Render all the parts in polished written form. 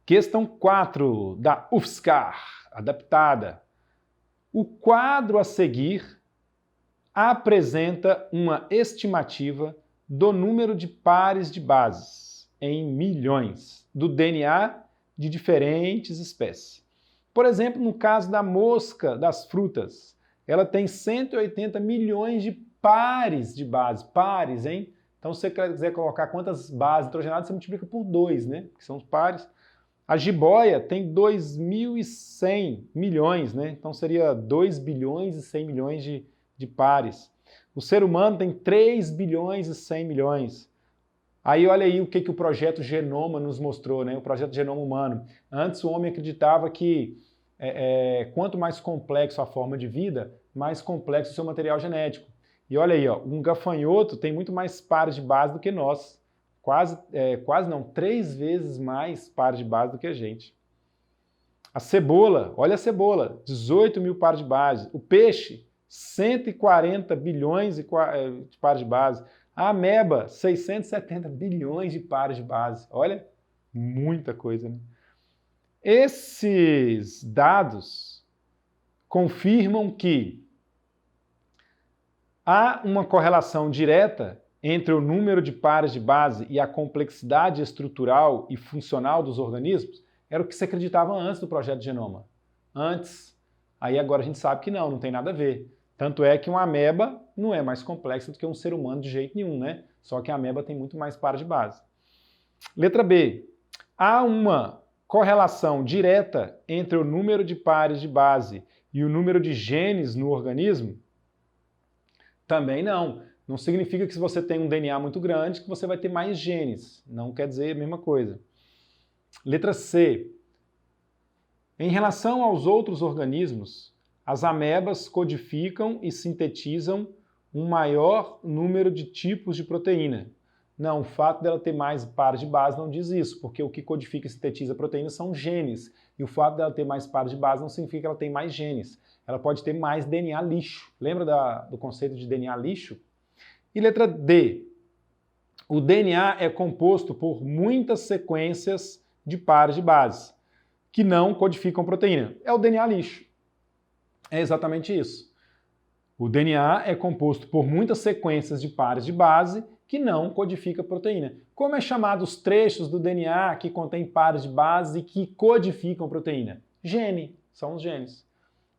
Questão 4 da UFSCar, adaptada. O quadro a seguir apresenta uma estimativa do número de pares de bases em milhões do DNA de diferentes espécies. Por exemplo, no caso da mosca das frutas, ela tem 180 milhões de pares de bases. Pares, hein? Então, se você quiser colocar quantas bases nitrogenadas, você multiplica por 2, né? Que são os pares. A jiboia tem 2.100 milhões, né? Então seria 2 bilhões e 100 milhões de pares. O ser humano tem 3 bilhões e 100 milhões. Aí olha aí o que o projeto Genoma nos mostrou, né? O projeto Genoma Humano. Antes o homem acreditava que quanto mais complexo a forma de vida, mais complexo o seu material genético. E olha aí, ó, um gafanhoto tem muito mais pares de base do que nós. Quase não, 3 vezes mais pares de base do que a gente. A cebola, olha a cebola, 18 mil pares de base. O peixe, 140 bilhões de pares de base. A ameba, 670 bilhões de pares de base. Olha, muita coisa, né? Esses dados confirmam que há uma correlação direta entre o número de pares de base e a complexidade estrutural e funcional dos organismos. Era o que se acreditava antes do projeto Genoma. Antes. Aí agora a gente sabe que não tem nada a ver. Tanto é que uma ameba não é mais complexa do que um ser humano de jeito nenhum, né? Só que a ameba tem muito mais pares de base. Letra B. Há uma correlação direta entre o número de pares de base e o número de genes no organismo? Também não. Não significa que se você tem um DNA muito grande que você vai ter mais genes. Não quer dizer a mesma coisa. Letra C. Em relação aos outros organismos, as amebas codificam e sintetizam um maior número de tipos de proteína. Não, o fato dela ter mais pares de base não diz isso, porque o que codifica e sintetiza a proteína são genes. E o fato dela ter mais pares de base não significa que ela tem mais genes. Ela pode ter mais DNA lixo. Lembra do conceito de DNA lixo? E letra D. O DNA é composto por muitas sequências de pares de base que não codificam proteína. É o DNA lixo. É exatamente isso. O DNA é composto por muitas sequências de pares de base que não codificam proteína. Como é chamado os trechos do DNA que contêm pares de base e que codificam proteína? Gene, são os genes.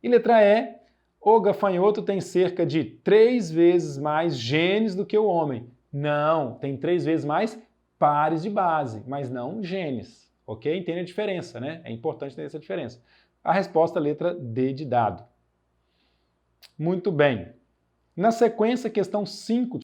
E letra E, o gafanhoto tem cerca de 3 vezes mais genes do que o homem. Não, tem 3 vezes mais pares de base, mas não genes. Ok? Entende a diferença, né? É importante ter essa diferença. A resposta, letra D de dado. Muito bem. Na sequência, questão 5.